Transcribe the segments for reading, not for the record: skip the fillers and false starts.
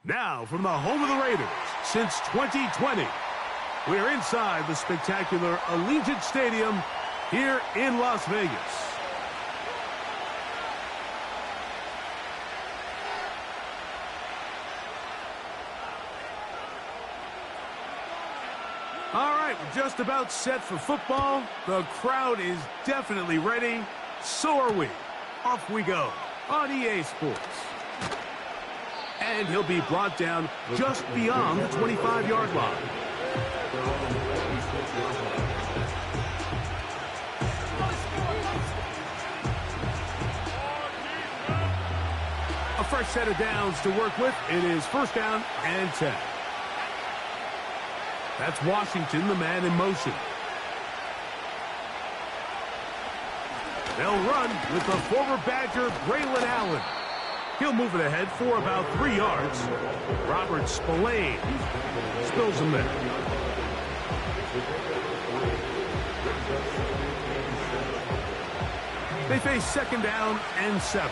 Now, from the home of the Raiders since 2020, we're inside the spectacular Allegiant Stadium here in Las Vegas. All right, we're just about set for football. The crowd is definitely ready. So are we. Off we go on EA Sports. And he'll be brought down just beyond the 25-yard line. A fresh set of downs to work with. It is first down and 10. That's Washington, the man in motion. They'll run with the former Badger, Braylon Allen. He'll move it ahead for about 3 yards. Robert Spillane spills him there. They face second down and 7.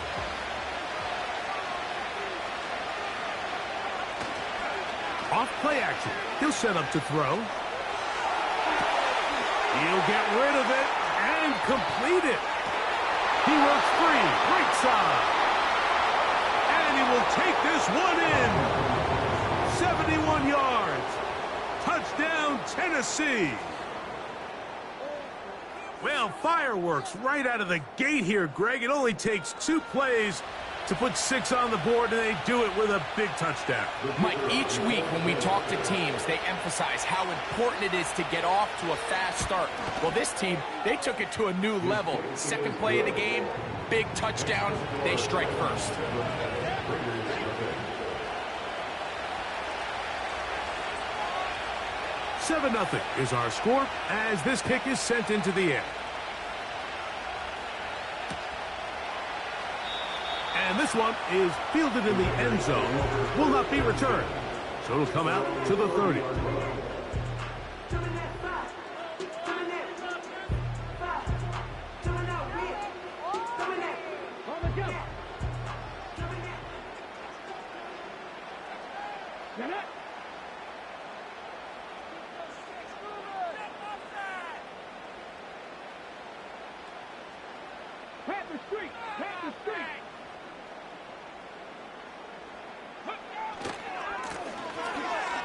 Off play action. He'll set up to throw. He'll get rid of it and complete it. He works free, right side. And he will take this one in. 71 yards. Touchdown, Tennessee. Well, fireworks right out of the gate here, Greg. It only takes 2 plays to put 6 on the board, and they do it with a big touchdown. Mike, each week when we talk to teams, they emphasize how important it is to get off to a fast start. Well, this team, they took it to a new level. Second play of the game, big touchdown, they strike first. "7-0 is our score as this kick is sent into the air. And this one is fielded in the end zone. Will not be returned. So it'll come out to the 30.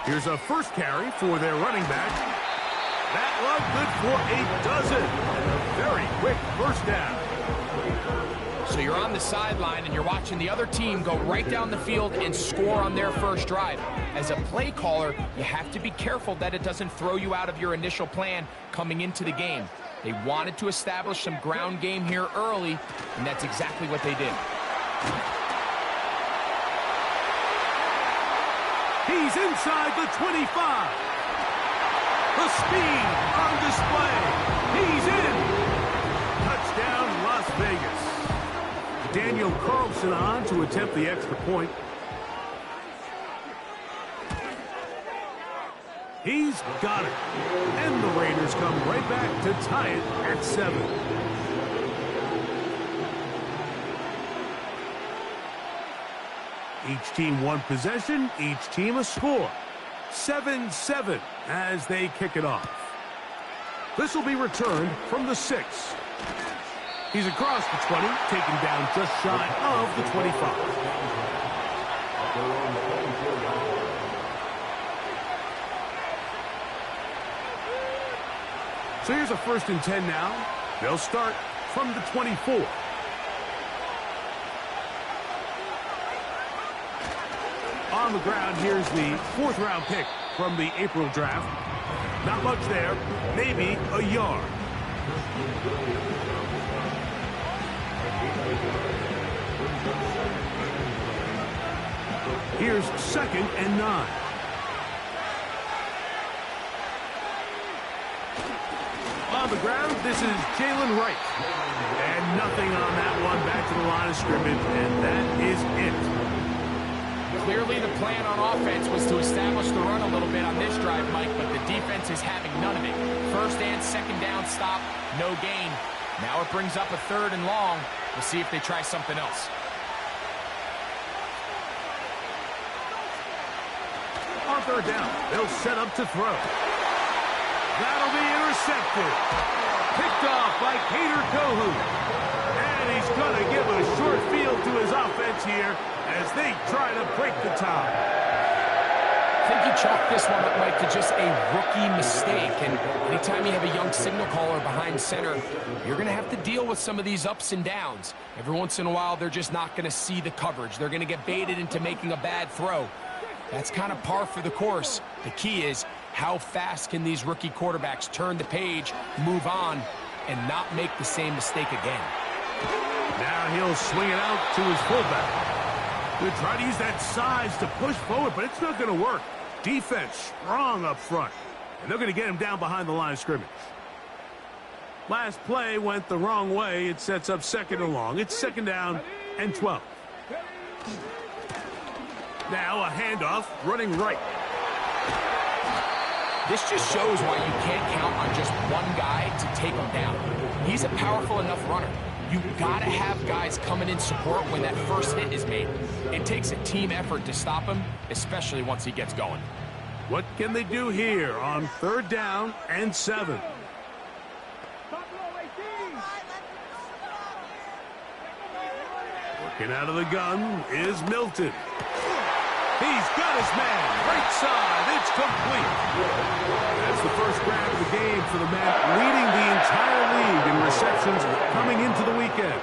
Here's a first carry for their running back. That one good for a dozen. And a very quick first down. So you're on the sideline and you're watching the other team go right down the field and score on their first drive. As a play caller, you have to be careful that it doesn't throw you out of your initial plan coming into the game. They wanted to establish some ground game here early, and that's exactly what they did. He's inside the 25. The speed on display. He's in. Touchdown, Las Vegas. Daniel Carlson on to attempt the extra point. He's got it. And the Raiders come right back to tie it at 7. Each team one possession, each team a score. 7-7 as they kick it off. This will be returned from the 6. He's across the 20, taken down just shy of the 25. So here's a 1st and 10 now. They'll start from the 24. On the ground, here's the 4th-round pick from the April draft. Not much there, maybe a yard. Here's 2nd and 9. On the ground, this is Jalen Wright. And nothing on that one, back to the line of scrimmage, and that is it. Clearly the plan on offense was to establish the run a little bit on this drive, Mike, but the defense is having none of it. 1st and 2nd down stop, no gain. Now it brings up a 3rd and long. We'll see if they try something else. on third down. They'll set up to throw. That'll be intercepted. Picked off by Kader Kohu. And he's going to give a short field to his offense here as they try to break the tie. I think you chalk this one up, Mike, to just a rookie mistake. And anytime you have a young signal caller behind center, you're going to have to deal with some of these ups and downs. Every once in a while, they're just not going to see the coverage. They're going to get baited into making a bad throw. That's kind of par for the course. The key is how fast can these rookie quarterbacks turn the page, move on, and not make the same mistake again. Now he'll swing it out to his fullback. He'll try to use that size to push forward, but it's not going to work. Defense strong up front, and they're going to get him down behind the line of scrimmage. Last play went the wrong way. It sets up second and long. It's second down and 12. Now a handoff running right. This just shows why you can't count on just one guy to take him down. He's a powerful enough runner. You've got to have guys coming in support when that first hit is made. It takes a team effort to stop him, especially once he gets going. What can they do here on third down and 7? Working out of the gun is Milton. He's got his man. Right side. It's complete. That's the first grab of the game for the man leading the entire league in receptions coming into the weekend.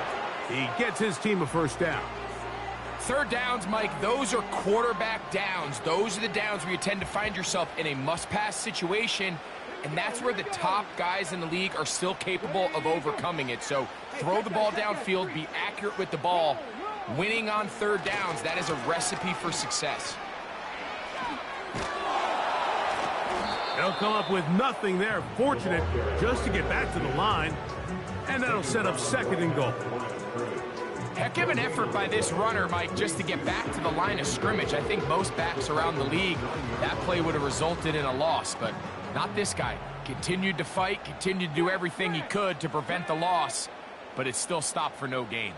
He gets his team a first down. Third downs, Mike, those are quarterback downs. Those are the downs where you tend to find yourself in a must-pass situation, and that's where the top guys in the league are still capable of overcoming it. So throw the ball downfield, be accurate with the ball. Winning on third downs, that is a recipe for success. They'll come up with nothing there. Fortunate just to get back to the line. And that'll set up second and goal. Heck of an effort by this runner, Mike, just to get back to the line of scrimmage. I think most backs around the league, that play would have resulted in a loss, but not this guy. Continued to fight, continued to do everything he could to prevent the loss, but it still stopped for no gain.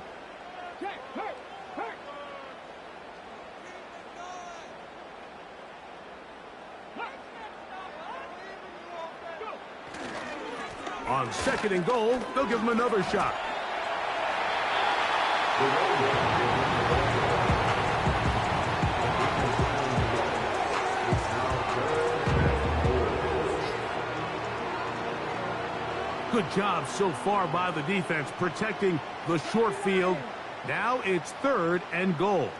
On second and goal, they'll give him another shot. Good job so far by the defense protecting the short field. Now it's third and goal.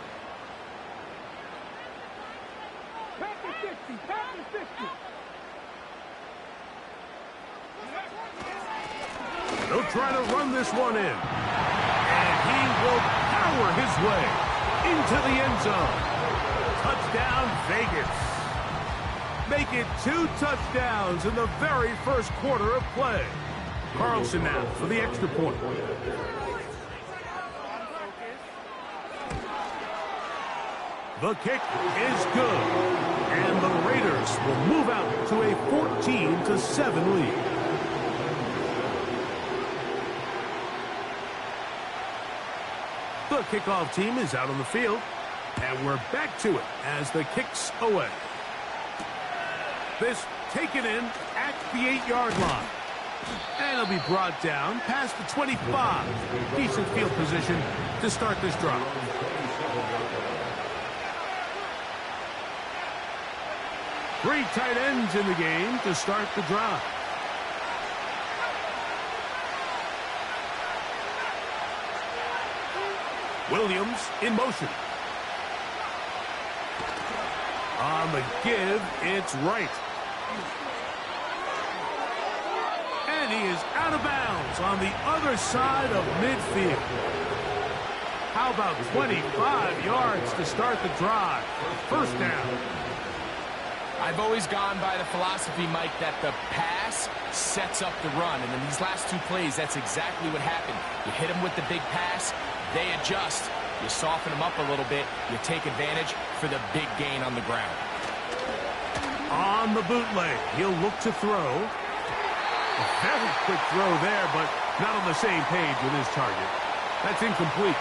They'll try to run this one in. And he will power his way into the end zone. Touchdown, Vegas. Make it 2 touchdowns in the very first quarter of play. Carlson now for the extra point. The kick is good. And the Raiders will move out to a 14-7 lead. The kickoff team is out on the field, and we're back to it as the kick's away. This taken in at the 8-yard line. And it'll be brought down past the 25. Decent field position to start this drive. Three tight ends in the game to start the drive. Williams in motion. On the give, it's right. And he is out of bounds on the other side of midfield. How about 25 yards to start the drive? First down. I've always gone by the philosophy, Mike, that the pass sets up the run. And in these last 2 plays, that's exactly what happened. You hit them with the big pass. They adjust. You soften them up a little bit. You take advantage for the big gain on the ground. On the bootleg, he'll look to throw. A very quick throw there, but not on the same page with his target. That's incomplete.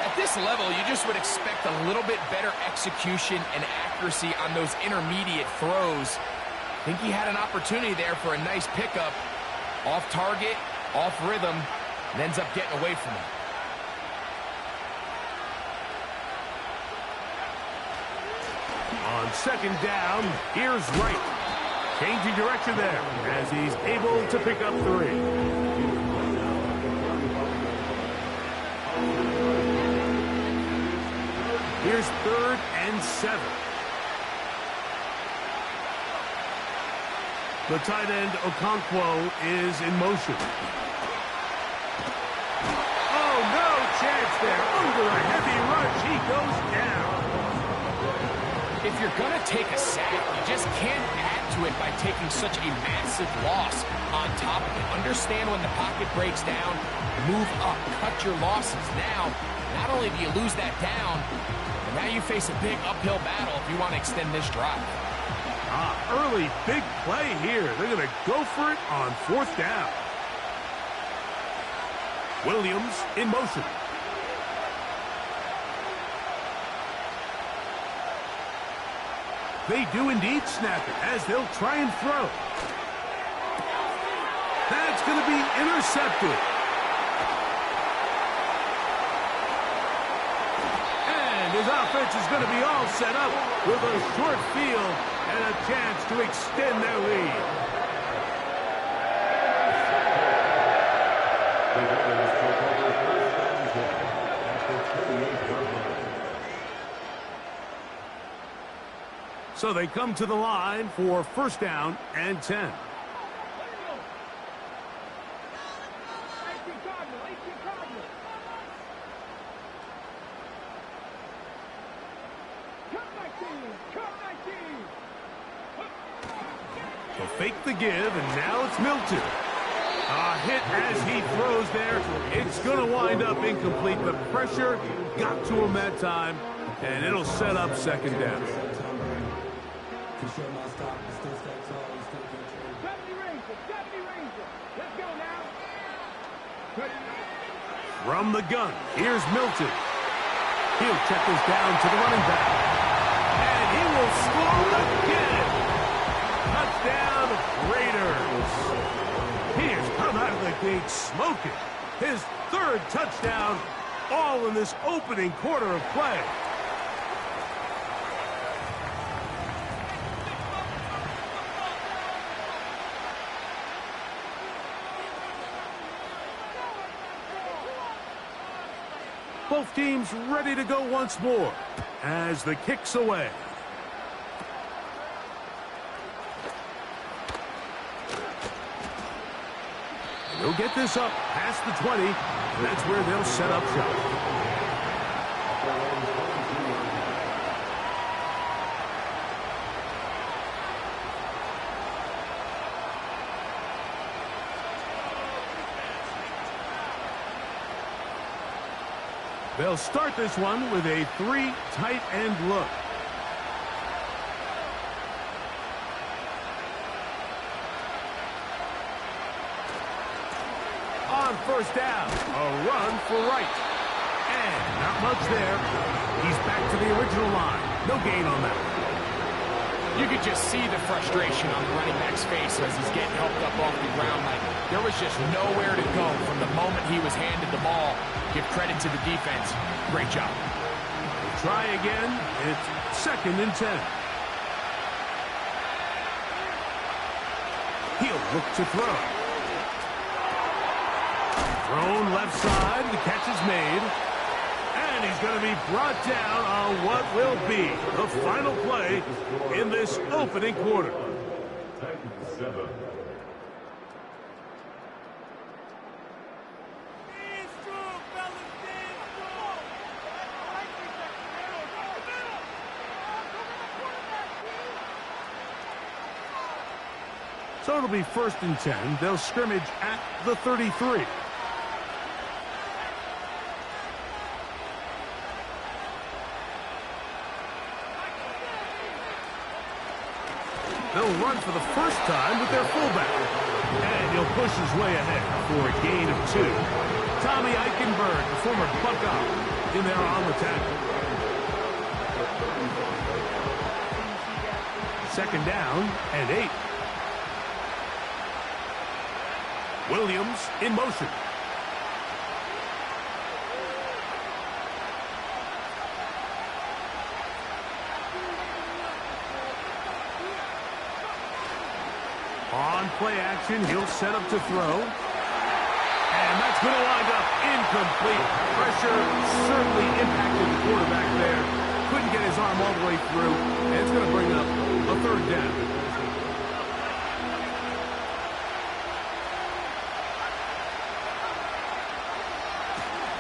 At this level, you just would expect a little bit better execution and accuracy on those intermediate throws. I think he had an opportunity there for a nice pickup. Off target, off rhythm, and ends up getting away from him. On second down, here's Wright. Changing direction there as he's able to pick up 3. Here's 3rd and 7. The tight end, Okonkwo, is in motion. Oh, no chance there. Under a heavy rush, he goes down. If you're going to take a sack, you just can't add to it by taking such a massive loss on top of it. Understand when the pocket breaks down, move up, cut your losses. Now, not only do you lose that down, but now you face a big uphill battle if you want to extend this drive. Early big play here. They're going to go for it on 4th down. Williams in motion. They do indeed snap it as they'll try and throw. That's going to be intercepted. And his offense is going to be all set up with a short field and a chance to extend their lead. So they come to the line for 1st down and 10. They'll fake the give, and now it's Milton. A hit as he throws there. It's going to wind up incomplete. The pressure got to him that time, and it'll set up 2nd down. From the gun, here's Milton. He'll check this down to the running back. And he will score again. Touchdown, Raiders. He has come out of the gate smoking. His 3rd touchdown, all in this opening quarter of play. Both teams ready to go once more as the kick's away. And they'll get this up past the 20, and that's where they'll set up shop. They'll start this one with a 3 tight end look. On 1st down, a run for Wright. And not much there. He's back to the original line. No gain on that. You could just see the frustration on the running back's face as he's getting helped up off the ground. Like there was just nowhere to go from the moment he was handed the ball. Give credit to the defense. Great job. We'll try again. It's 2nd and 10. He'll look to throw. Thrown left side. The catch is made. And he's going to be brought down on what will be the final play in this opening quarter. So it'll be 1st and 10. They'll scrimmage at the 33. They'll run for the first time with their fullback. And he'll push his way ahead for a gain of 2. Tommy Eichenberg, the former Buckeye, in there on the tackle. Second down and 8. Williams in motion. On play action, he'll set up to throw. And that's going to wind up incomplete. Pressure certainly impacted the quarterback there. Couldn't get his arm all the way through. And it's going to bring up a third down.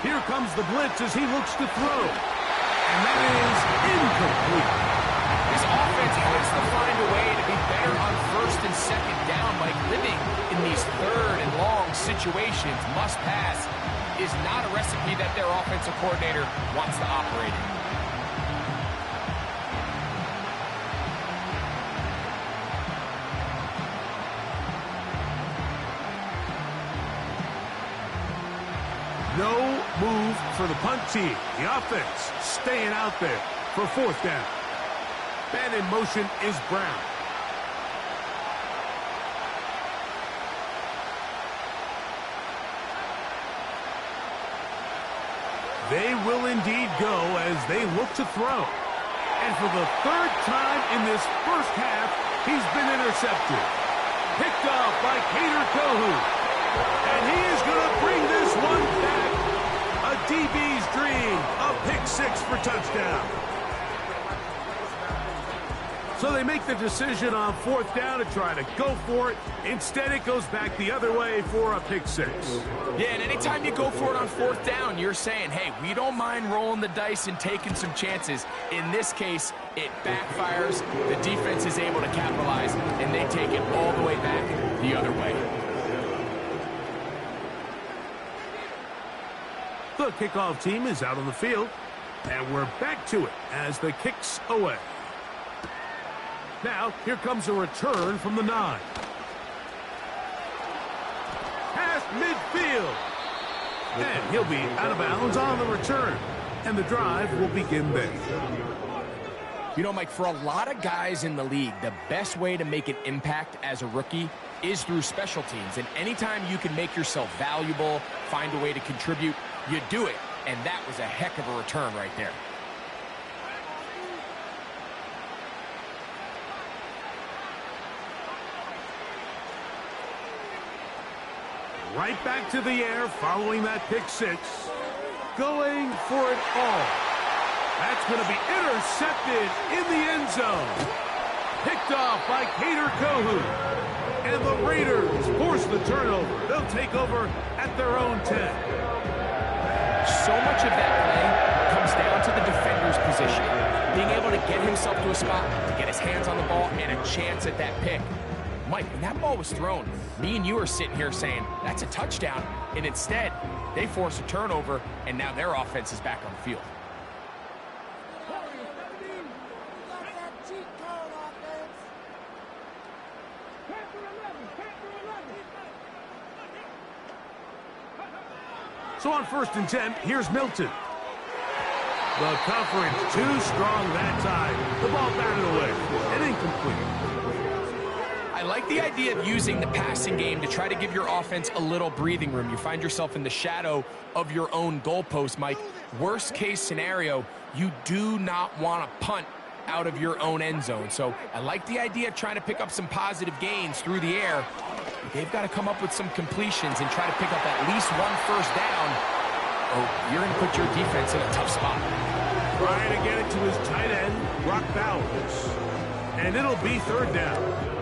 Here comes the blitz as he looks to throw. And that is incomplete. This offense has to find a way to be better on first and second down. Like living in these third and long situations, must pass, is not a recipe that their offensive coordinator wants to operate in. No move for the punt team. The offense staying out there for fourth down. And in motion is Brown. They will indeed go as they look to throw. And for the third time in this first half, he's been intercepted. Picked off by Kader Kohu. And he is going to bring this one back. A DB's dream. A pick 6 for touchdown. So they make the decision on fourth down to try to go for it. Instead, it goes back the other way for a pick 6. Yeah, and anytime you go for it on fourth down, you're saying, hey, we don't mind rolling the dice and taking some chances. In this case, it backfires. The defense is able to capitalize, and they take it all the way back the other way. The kickoff team is out on the field, and we're back to it as the kick's away. Now, here comes a return from the 9. Past midfield. And he'll be out of bounds on the return. And the drive will begin there. You know, Mike, for a lot of guys in the league, the best way to make an impact as a rookie is through special teams. And anytime you can make yourself valuable, find a way to contribute, you do it. And that was a heck of a return right there. Right back to the air following that pick 6. Going for it all. That's going to be intercepted in the end zone. Picked off by Kader Kohu. And the Raiders force the turnover. They'll take over at their own 10. So much of that play comes down to the defender's position. Being able to get himself to a spot, to get his hands on the ball, and a chance at that pick. Mike, when that ball was thrown, me and you are sitting here saying, that's a touchdown. And instead, they force a turnover, and now their offense is back on the field. So on 1st and 10, here's Milton. The coverage too strong that time. The ball batted away and incomplete. I like the idea of using the passing game to try to give your offense a little breathing room. You find yourself in the shadow of your own goalpost, Mike. Worst case scenario, you do not want to punt out of your own end zone. So I like the idea of trying to pick up some positive gains through the air. They've got to come up with some completions and try to pick up at least one first down. Oh, you're going to put your defense in a tough spot. Trying to get it to his tight end, Brock Bowers. And it'll be 3rd down.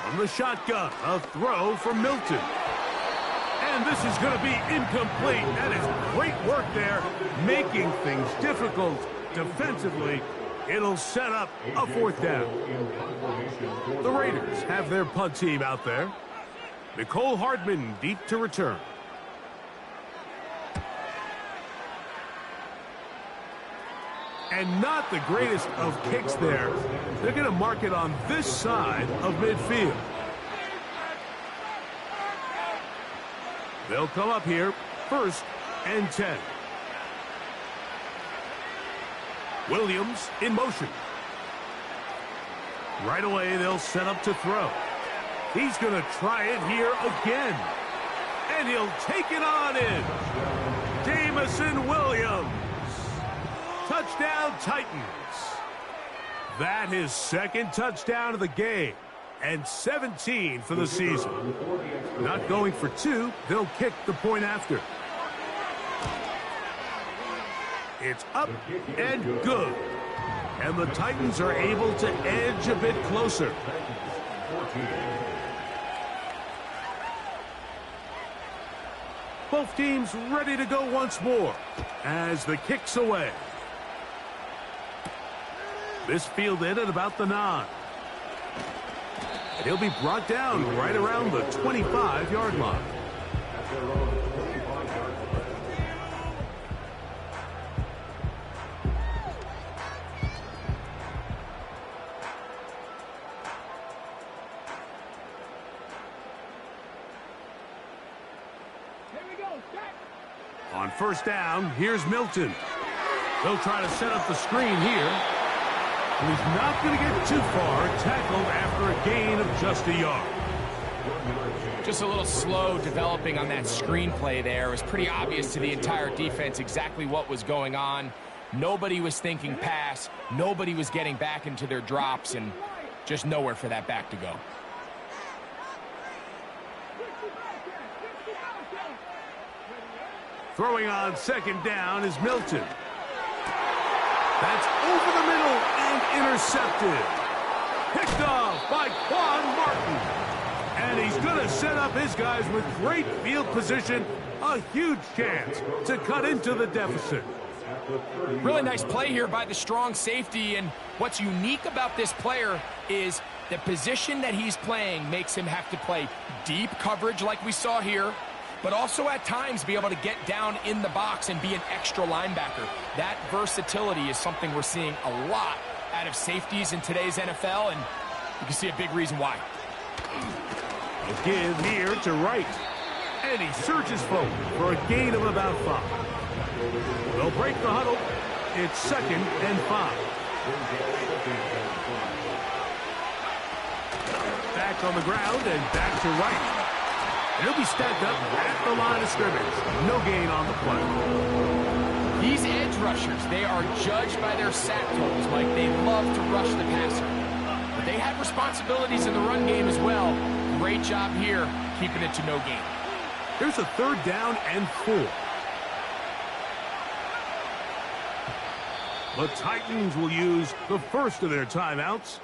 From the shotgun, a throw from Milton. And this is going to be incomplete. That is great work there, making things difficult defensively. It'll set up a 4th down. The Raiders have their punt team out there. Nicole Hardman deep to return. And not the greatest of kicks there. They're going to mark it on this side of midfield. They'll come up here, 1st and 10. Williams in motion. Right away, they'll set up to throw. He's going to try it here again. And he'll take it on in. Jamison Williams. Touchdown, Titans. That is 2nd touchdown of the game. And 17 for the season. Not going for 2. They'll kick the point after. It's up and good. And the Titans are able to edge a bit closer. Both teams ready to go once more as the kick's away. This fielded at about the 9. And he'll be brought down right around the 25-yard line. On 1st down, here's Milton. He'll try to set up the screen here. And he's not going to get too far, tackled after a gain of just a yard. Just a little slow developing on that screenplay there. It was pretty obvious to the entire defense exactly what was going on. Nobody was thinking pass. Nobody was getting back into their drops, and just nowhere for that back to go. Throwing on 2nd down is Milton. That's over the middle and intercepted. Picked off by Quan Martin. And he's going to set up his guys with great field position. A huge chance to cut into the deficit. Really nice play here by the strong safety. And what's unique about this player is the position that he's playing makes him have to play deep coverage like we saw here, but also at times be able to get down in the box and be an extra linebacker. That versatility is something we're seeing a lot out of safeties in today's NFL, and you can see a big reason why. A give here to Wright. And he surges forward for a gain of about 5. They'll break the huddle. It's 2nd and 5. Back on the ground and back to Wright. And he'll be stacked up at the line of scrimmage. No gain on the play. These edge rushers, they are judged by their sack totals. Like, they love to rush the passer. But they have responsibilities in the run game as well. Great job here, keeping it to no gain. Here's a 3rd down and 4. The Titans will use the first of their timeouts.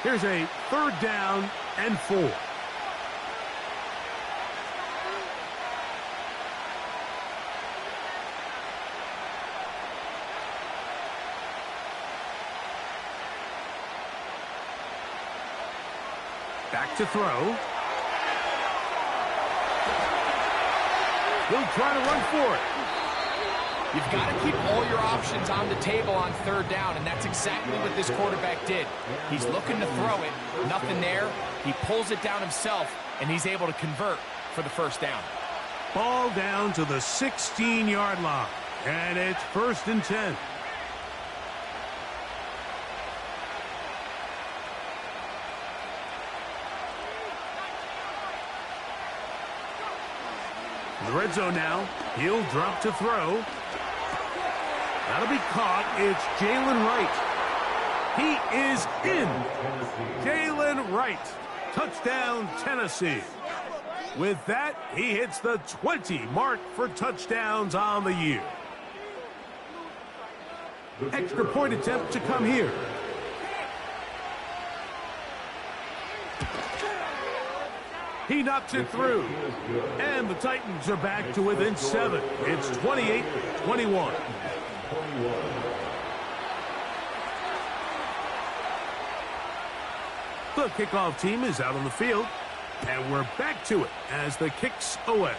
Here's a 3rd down and 4. Back to throw. He'll try to run for it. You've got to keep all your options on the table on 3rd down, and that's exactly what this quarterback did. He's looking to throw it. Nothing there. He pulls it down himself, and he's able to convert for the 1st down. Ball down to the 16-yard line, and it's 1st and 10. In the red zone now. He'll drop to throw. That'll be caught. It's Jalen Wright. He is in. Jalen Wright. Touchdown, Tennessee. With that, he hits the 20 mark for touchdowns on the year. Extra point attempt to come here. He knocks it through. And the Titans are back to within 7. It's 28-21. The kickoff team is out on the field, and we're back to it as the kick's away.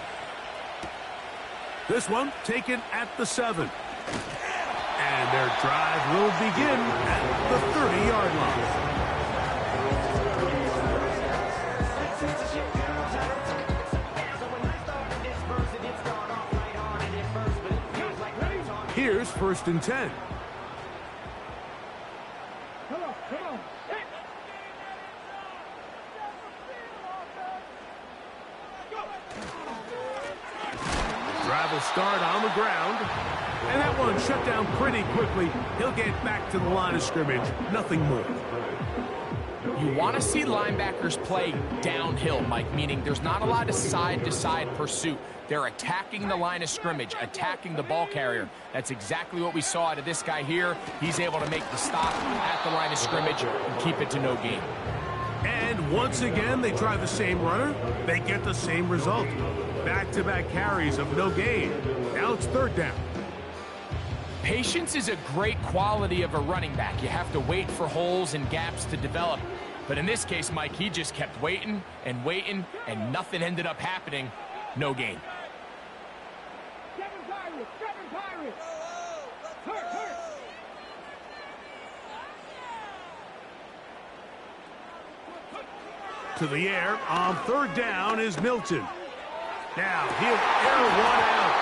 This one taken at the 7. And their drive will begin at the 30-yard line. Here's 1st and 10. Drive will start on the ground. And that one shut down pretty quickly. He'll get back to the line of scrimmage. Nothing more. You want to see linebackers play downhill, Mike, meaning there's not a lot of side-to-side pursuit. They're attacking the line of scrimmage, attacking the ball carrier. That's exactly what we saw out of this guy here. He's able to make the stop at the line of scrimmage and keep it to no gain. And once again, they try the same runner. They get the same result. Back-to-back carries of no gain. Now it's 3rd down. Patience is a great quality of a running back. You have to wait for holes and gaps to develop. But in this case, Mike, he just kept waiting, and nothing ended up happening. No gain. To the air on 3rd down is Milton. Now he'll air one out.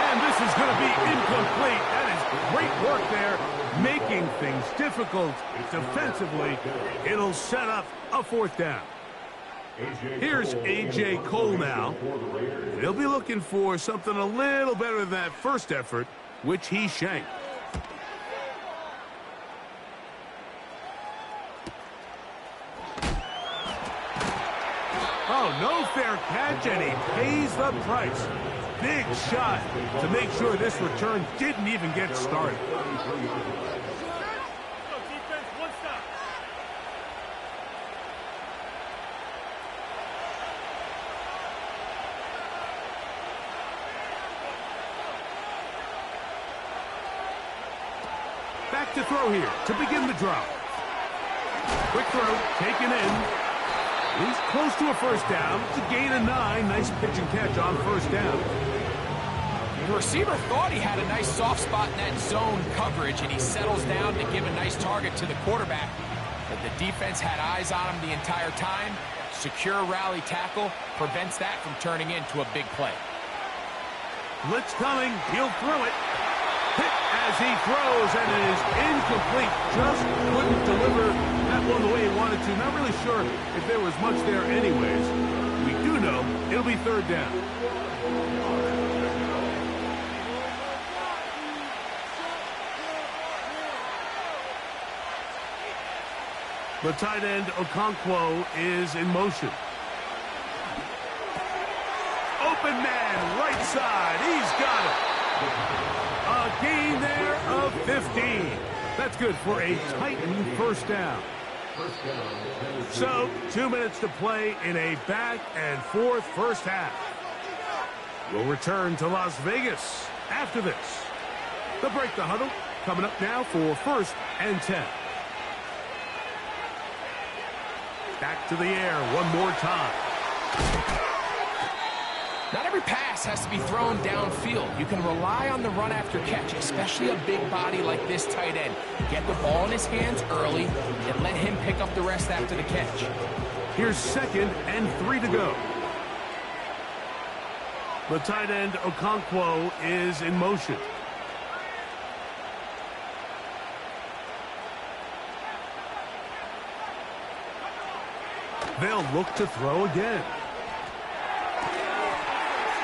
And this is going to be incomplete. That is great work there, making things difficult defensively. It'll set up a 4th down. Here's A.J. Cole now. He'll be looking for something a little better than that first effort, which he shanked. Oh, no fair catch, and he pays the price. Big shot to make sure this return didn't even get started. Back to throw here to begin the drive. Quick throw taken in. He's close to a 1st down. It's a gain of 9. Nice pitch and catch on 1st down. The receiver thought he had a nice soft spot in that zone coverage, and he settles down to give a nice target to the quarterback. But the defense had eyes on him the entire time. Secure rally tackle prevents that from turning into a big play. Blitz coming. He'll throw it. Hit as he throws, and it is incomplete. Just couldn't deliver that one the way he wanted to. Not really sure if there was much there anyways. We do know it'll be 3rd down. The tight end, Okonkwo, is in motion. Open man, right side. He's got it. A gain there of 15. That's good for a Titan 1st down. So, 2 minutes to play in a back-and-forth first half. We'll return to Las Vegas after this. The break the huddle coming up now for 1st and 10. Back to the air one more time. Not every pass has to be thrown downfield. You can rely on the run after catch, especially a big body like this tight end. Get the ball in his hands early and let him pick up the rest after the catch. Here's 2nd and 3 to go. The tight end, Okonkwo, is in motion. They'll look to throw again.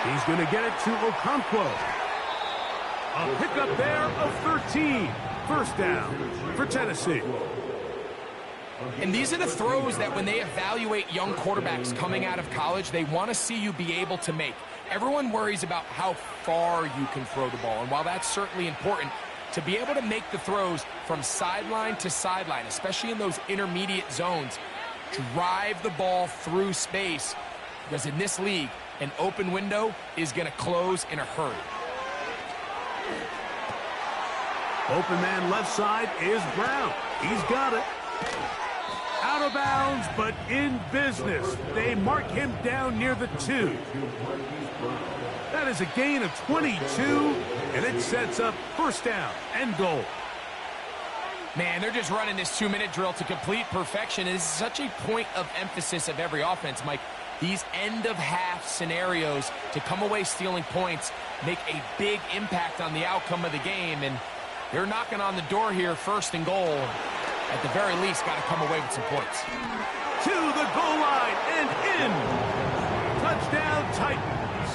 He's going to get it to Okonkwo. A pickup there of 13. 1st down for Tennessee. And these are the throws that when they evaluate young quarterbacks coming out of college, they want to see you be able to make. Everyone worries about how far you can throw the ball. And while that's certainly important, to be able to make the throws from sideline to sideline, especially in those intermediate zones, drive the ball through space, because in this league, an open window is going to close in a hurry. Open man left side is Brown. He's got it. Out of bounds, but in business. They mark him down near the 2. That is a gain of 22, and it sets up first down and goal. Man, they're just running this 2-minute drill to complete perfection. It is such a point of emphasis of every offense, Mike. These end-of-half scenarios to come away stealing points make a big impact on the outcome of the game, and they're knocking on the door here, first and goal. At the very least, got to come away with some points. To the goal line and in. Touchdown, Titans.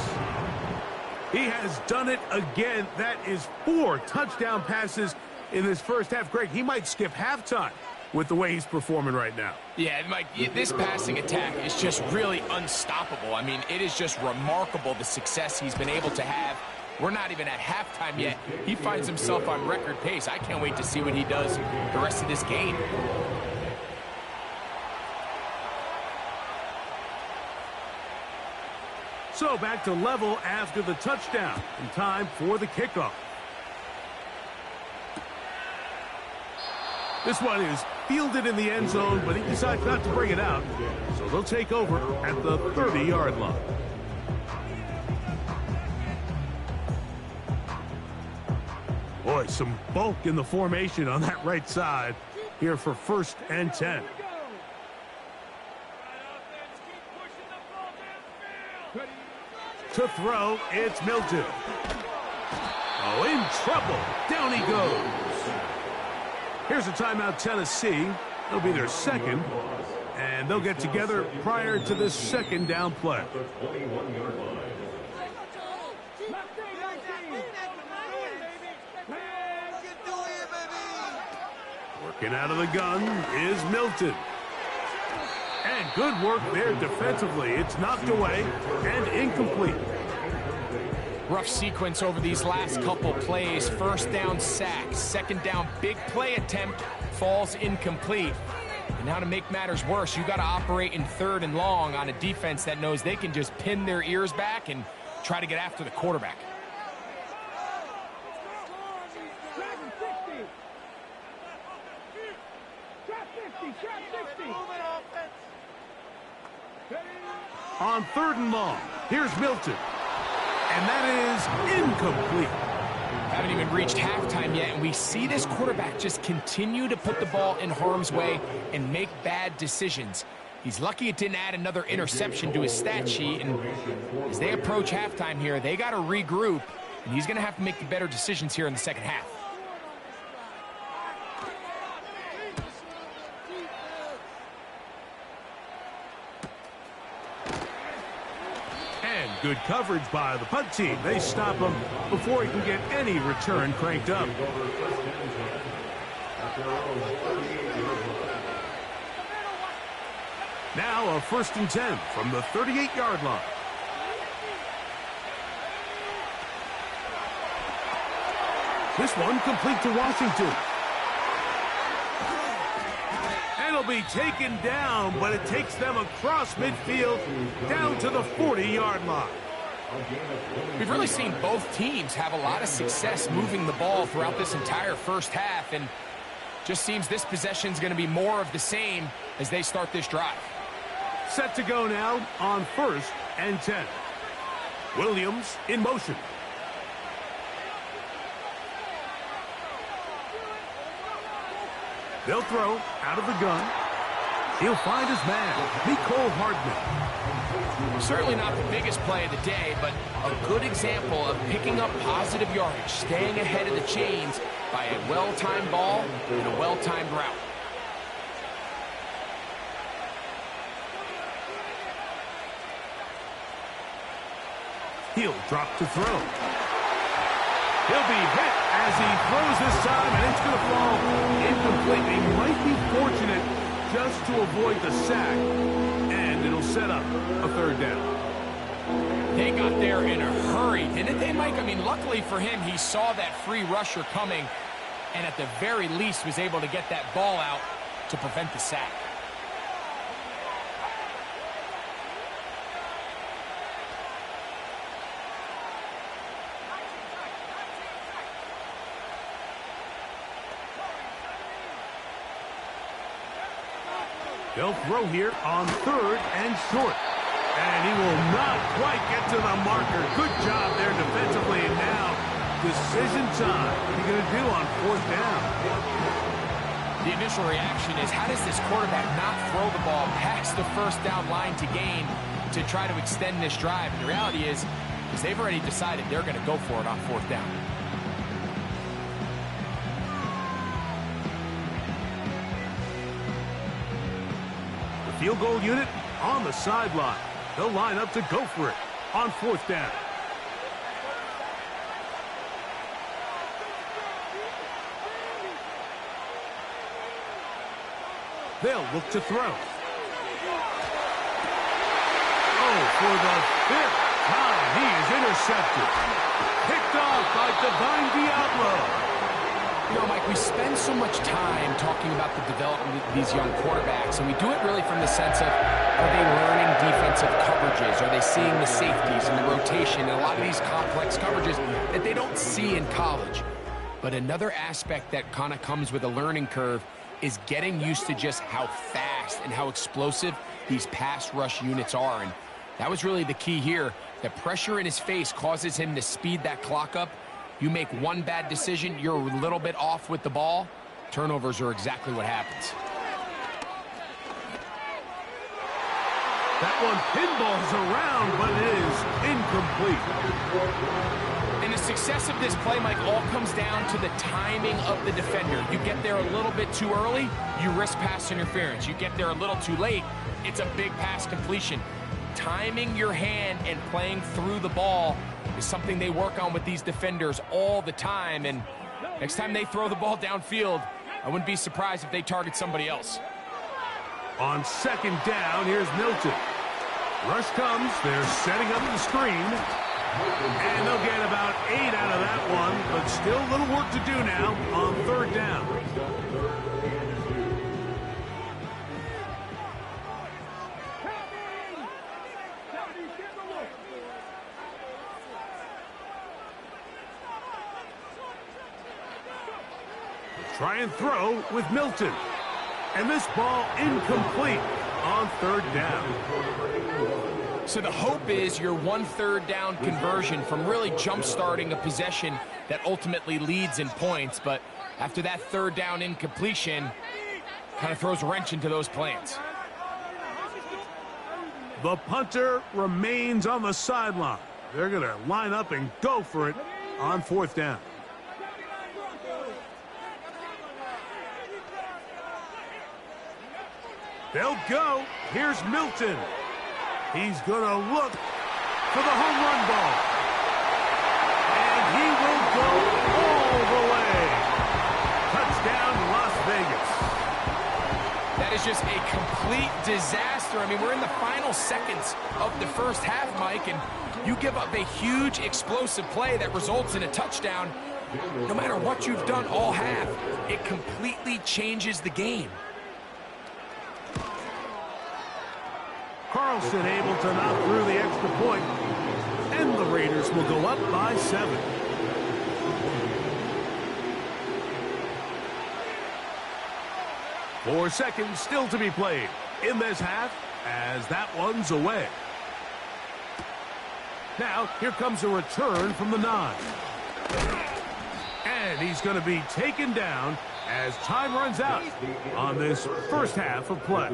He has done it again. That is 4 touchdown passes in this first half. Greg, he might skip halftime with the way he's performing right now. Yeah, Mike, this passing attack is just really unstoppable. I mean, it is just remarkable the success he's been able to have. We're not even at halftime yet. He finds himself on record pace. I can't wait to see what he does the rest of this game. So back to level after the touchdown, and time for the kickoff. This one is fielded in the end zone, but he decides not to bring it out. So they'll take over at the 30-yard line. Boy, some bulk in the formation on that right side here for first and 10. To throw, it's Milton. Oh, in trouble. Down he goes. Here's a timeout, Tennessee. It'll be their second, and they'll get together prior to this second down play. Working out of the gun is Milton. And good work there defensively. It's knocked away and incomplete. Rough sequence over these last couple plays. First down sack, second down big play attempt, falls incomplete. And now to make matters worse, you got to operate in third and long on a defense that knows they can just pin their ears back and try to get after the quarterback. On third and long, here's Milton. And that is incomplete. Haven't even reached halftime yet, and we see this quarterback just continue to put the ball in harm's way and make bad decisions. He's lucky it didn't add another interception to his stat sheet, and as they approach halftime here, they got to regroup, and he's going to have to make the better decisions here in the second half. Good coverage by the punt team. They stop him before he can get any return cranked up. Now a first and 10 from the 38-yard line. This one complete to Washington. And it'll be taken down, but it takes them across midfield down to the 40-yard line. We've really seen both teams have a lot of success moving the ball throughout this entire first half, and just seems this possession is going to be more of the same as they start this drive. Set to go now on first and 10. Williams in motion. They'll throw out of the gun. He'll find his man, Mecole Hardman. Certainly not the biggest play of the day, but a good example of picking up positive yardage, staying ahead of the chains by a well-timed ball and a well-timed route. He'll drop to throw. He'll be hit as he throws this time, and it's going to fall incomplete. He might be fortunate just to avoid the sack, and it'll set up a third down. They got there in a hurry, didn't they, Mike? I mean, luckily for him, he saw that free rusher coming, and at the very least was able to get that ball out to prevent the sack. They'll throw here on 3rd and short. And he will not quite get to the marker. Good job there defensively. And now, decision time. What are you going to do on 4th down? The initial reaction is, how does this quarterback not throw the ball past the 1st down line to gain to try to extend this drive? And the reality is they've already decided they're going to go for it on 4th down. The field goal unit on the sideline. They'll line up to go for it on 4th down. They'll look to throw. Oh, for the 5th time, he is intercepted. Picked off by Divine Diablo. You know, Mike, we spend so much time talking about the development of these young quarterbacks, and we do it really from the sense of, are they learning defensive coverages? Are they seeing the safeties and the rotation and a lot of these complex coverages that they don't see in college? But another aspect that kind of comes with a learning curve is getting used to just how fast and how explosive these pass rush units are. And that was really the key here. The pressure in his face causes him to speed that clock up. You make one bad decision, you're a little bit off with the ball. Turnovers are exactly what happens. That one pinballs around, but it is incomplete. And the success of this play, Mike, all comes down to the timing of the defender. You get there a little bit too early, you risk pass interference. You get there a little too late, it's a big pass completion. Timing your hand and playing through the ball is something they work on with these defenders all the time. And next time they throw the ball downfield, I wouldn't be surprised if they target somebody else. On 2nd down, here's Milton. Rush comes, they're setting up the screen. And they'll get about 8 out of that one, but still a little work to do now on 3rd down. Try and throw with Milton. And this ball incomplete on 3rd down. So the hope is your 1/3 down conversion from really jump-starting a possession that ultimately leads in points. But after that 3rd down incompletion, kind of throws a wrench into those plans. The punter remains on the sideline. They're going to line up and go for it on 4th down. They'll go. Here's Milton. He's going to look for the home run ball. And he will go all the way. Touchdown, Las Vegas. That is just a complete disaster. I mean, we're in the final seconds of the 1st half, Mike, and you give up a huge explosive play that results in a touchdown. No matter what you've done all half, it completely changes the game. Carlson able to knock through the extra point, and the Raiders will go up by 7. Four seconds still to be played in this half as that one's away. Now, here comes a return from the 9. And he's going to be taken down as time runs out on this 1st half of play.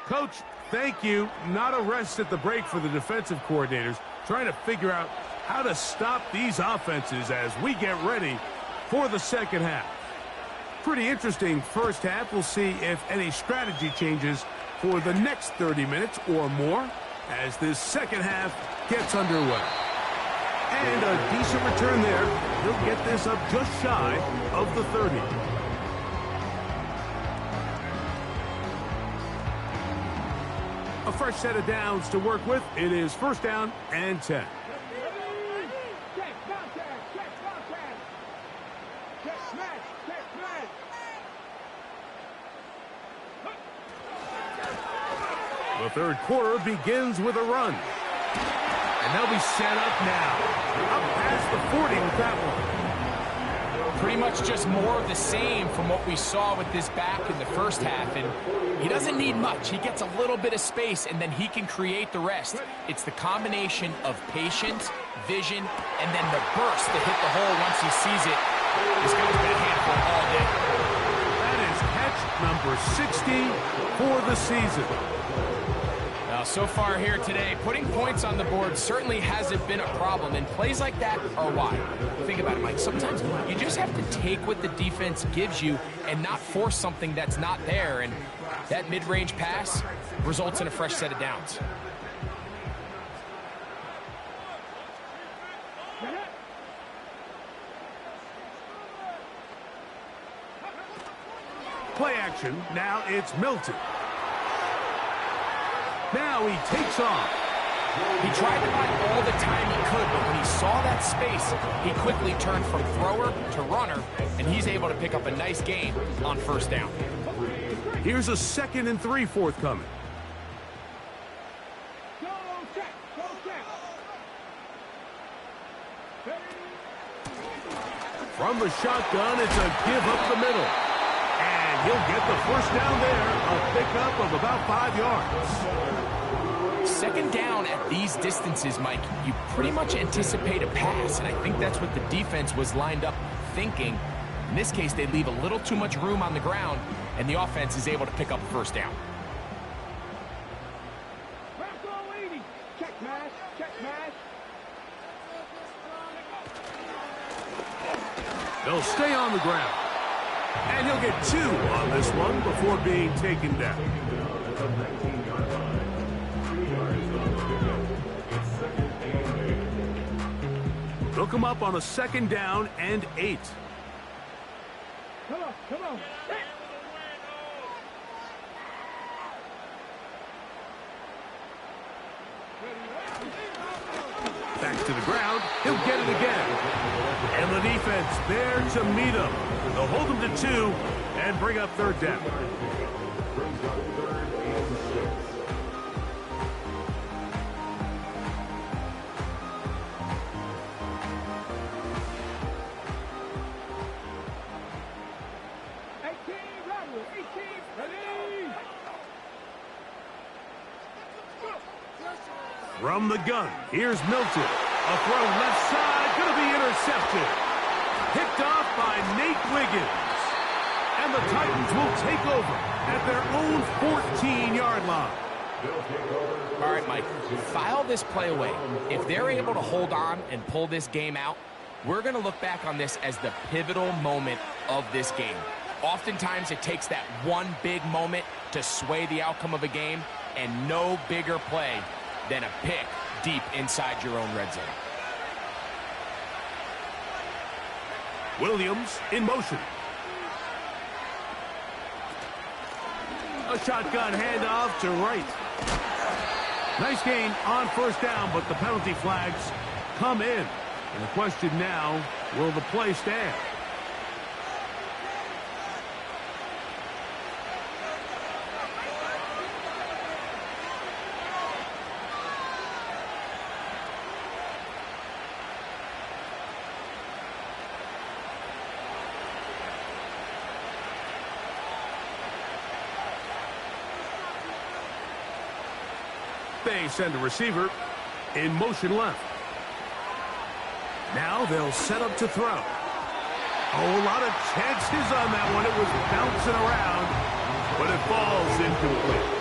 Coach, thank you. Not a rest at the break for the defensive coordinators, trying to figure out how to stop these offenses as we get ready for the 2nd half. Pretty interesting 1st half. We'll see if any strategy changes for the next 30 minutes or more as this 2nd half gets underway. And a decent return there. He'll get this up just shy of the 30. A fresh set of downs to work with. It is 1st down and 10. The third quarter begins with a run. And they'll be set up now. Up past the 40 with that one. Pretty much just more of the same from what we saw with this back in the first half. And he doesn't need much. He gets a little bit of space, and then he can create the rest. It's the combination of patience, vision, and then the burst to hit the hole once he sees it. This guy's been a handful all day. That is catch number 60 for the season. Now, so far here today, putting points on the board certainly hasn't been a problem, and plays like that are why. Think about it, Mike. Sometimes you just have to take what the defense gives you and not force something that's not there, and that mid-range pass results in a fresh set of downs. Play action. Now it's Milton. Now he takes off. He tried to buy all the time he could, but when he saw that space, he quickly turned from thrower to runner, and he's able to pick up a nice gain on first down. Here's a 2nd and 3 forthcoming. From the shotgun, it's a give up the middle. And he'll get the first down there, a pickup of about 5 yards. Second down at these distances, Mike, you pretty much anticipate a pass, and I think that's what the defense was lined up thinking. In this case, they leave a little too much room on the ground, and the offense is able to pick up a first down. They'll stay on the ground. And he'll get 2 on this one before being taken down. Look him up on a 2nd down and 8. Come on. Back to the ground. He'll get it again. And the defense there to meet him. They'll hold him to 2 and bring up 3rd down. From the gun, here's Milton. A throw left side, going to be intercepted. Picked off by Nate Wiggins. And the Titans will take over at their own 14-yard line. All right, Mike, file this play away. If they're able to hold on and pull this game out, we're going to look back on this as the pivotal moment of this game. Oftentimes, it takes that one big moment to sway the outcome of a game, and no bigger play than a pick deep inside your own red zone. Williams in motion. A shotgun handoff to right. Nice gain on first down, but the penalty flags come in. And the question now, will the play stand? They send a receiver in motion left. Now they'll set up to throw. Oh, a lot of chances on that one. It was bouncing around, but it falls incomplete.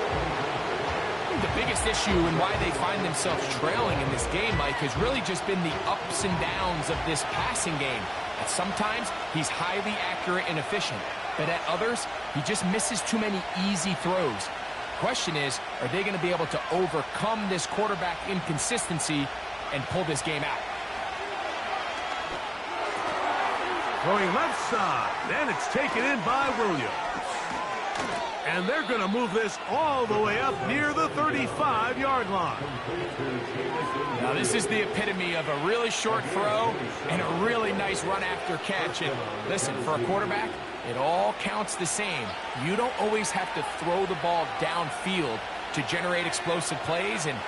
I think the biggest issue and why they find themselves trailing in this game, Mike, has really just been the ups and downs of this passing game. At sometimes, he's highly accurate and efficient, but at others, he just misses too many easy throws. Question is, are they going to be able to overcome this quarterback inconsistency and pull this game out? Throwing left side, and it's taken in by Williams. And they're going to move this all the way up near the 35-yard line. Now, this is the epitome of a really short throw and a really nice run after catch. And listen, for a quarterback, it all counts the same. You don't always have to throw the ball downfield to generate explosive plays, and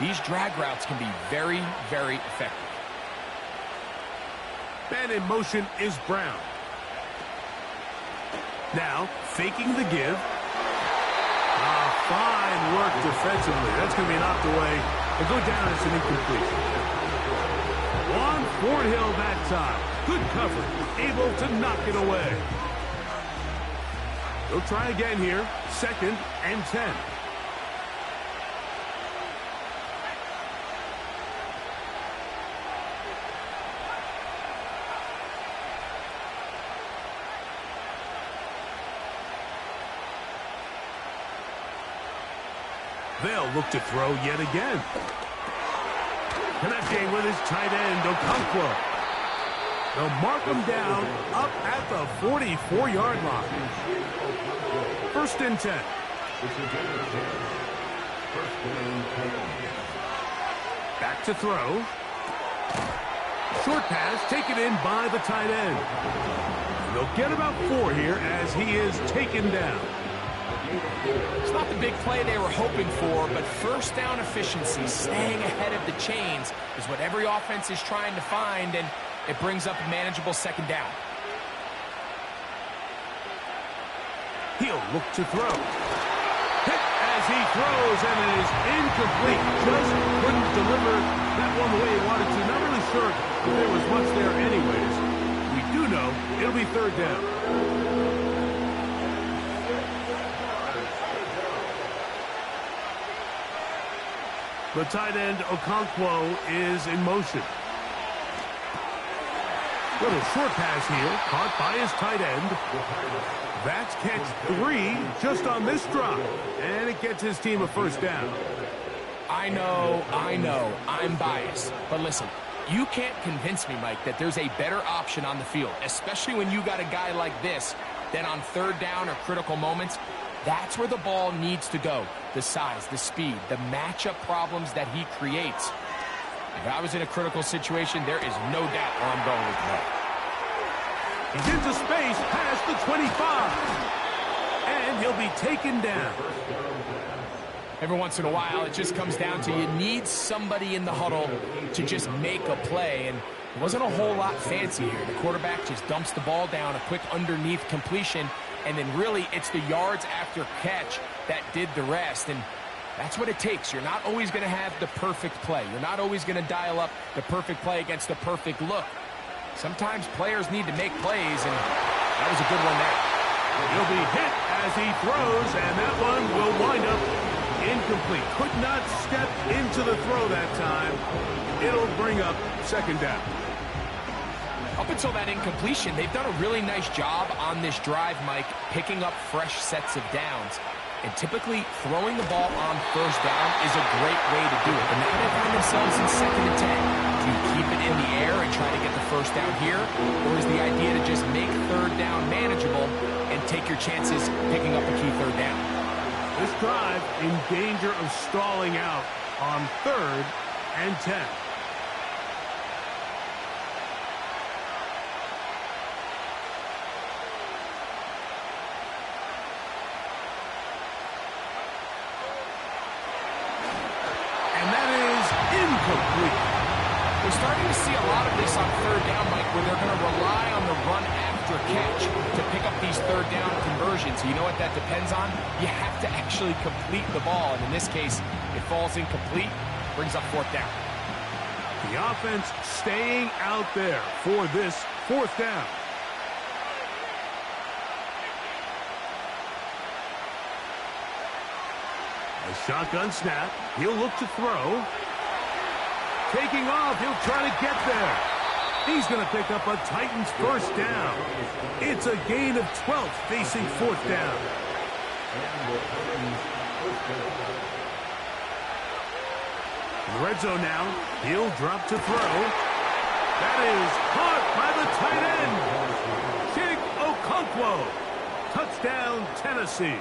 these drag routes can be very, very effective. And in motion is Brown. Now, faking the give. Fine work defensively. That's going to be knocked away. It'll go down as an incompletion. On Thornhill that time. Good coverage. Able to knock it away. He'll try again here. 2nd and 10. They'll look to throw yet again. Connecting with his tight end, Okonkwo. They'll mark him down up at the 44-yard line. 1st and 10. Back to throw. Short pass taken in by the tight end. And they'll get about 4 here as he is taken down. It's not the big play they were hoping for, but first down efficiency, staying ahead of the chains, is what every offense is trying to find, and it brings up a manageable 2nd down. He'll look to throw. Hit as he throws, and it is incomplete. Just couldn't deliver that one the way he wanted to. Not really sure if there was much there anyways. We do know it'll be 3rd down. The tight end, Okonkwo, is in motion. Little short pass here, caught by his tight end. That's catch 3 just on this drop. And it gets his team a 1st down. I know, I'm biased. But listen, you can't convince me, Mike, that there's a better option on the field, especially when you got a guy like this, than on 3rd down or critical moments. That's where the ball needs to go. The size, the speed, the matchup problems that he creates. If I was in a critical situation, there is no doubt where I'm going with that. He's into space past the 25. And he'll be taken down. Every once in a while, it just comes down to you need somebody in the huddle to just make a play. And it wasn't a whole lot fancy here. The quarterback just dumps the ball down, a quick underneath completion. And then really, it's the yards after catch that did the rest. And that's what it takes. You're not always going to have the perfect play. You're not always going to dial up the perfect play against the perfect look. Sometimes players need to make plays, and that was a good one there. He'll be hit as he throws, and that one will wind up incomplete. Could not step into the throw that time. It'll bring up 2nd down. Up until that incompletion, they've done a really nice job on this drive, Mike, picking up fresh sets of downs. And typically, throwing the ball on 1st down is a great way to do it. But now they find themselves in 2nd and 10. Do you keep it in the air and try to get the 1st down here? Or is the idea to just make 3rd down manageable and take your chances picking up a key 3rd down? This drive in danger of stalling out on 3rd and 10. We're starting to see a lot of this on 3rd down, Mike, where they're going to rely on the run after catch to pick up these 3rd down conversions. You know what that depends on? You have to actually complete the ball. And in this case, it falls incomplete, brings up 4th down. The offense staying out there for this 4th down. A shotgun snap. He'll look to throw. Taking off, he'll try to get there. He's going to pick up a Titans 1st down. It's a gain of 12 facing 4th down. In the red zone now, he'll drop to throw. That is caught by the tight end, Chig Okonkwo. Touchdown, Tennessee.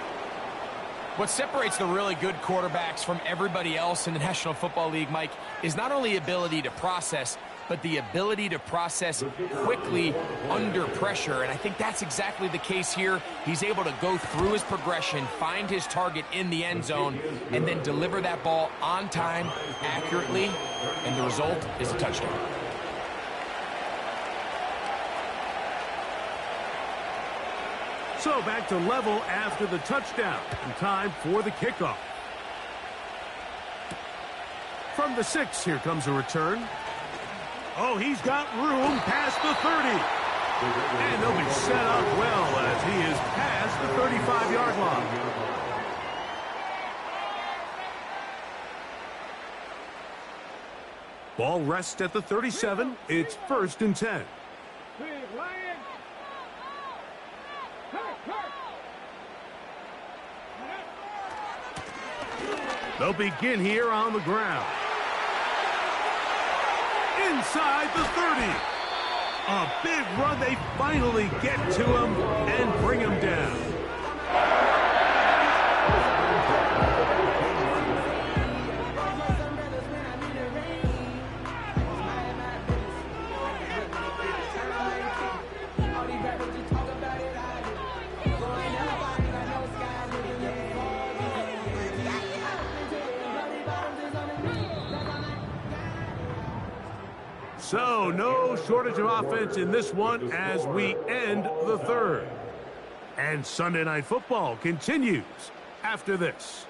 What separates the really good quarterbacks from everybody else in the National Football League, Mike, is not only ability to process, but the ability to process quickly under pressure. And I think that's exactly the case here. He's able to go through his progression, find his target in the end zone, and then deliver that ball on time, accurately, and the result is a touchdown. So back to level after the touchdown, and time for the kickoff. From the 6, here comes a return. Oh, he's got room past the 30. And they'll be set up well as he is past the 35-yard line. Ball rests at the 37. It's 1st and 10. They'll begin here on the ground. Inside the 30. A big run. They finally get to him and bring him down. So, no shortage of offense in this one as we end the 3rd. And Sunday Night Football continues after this.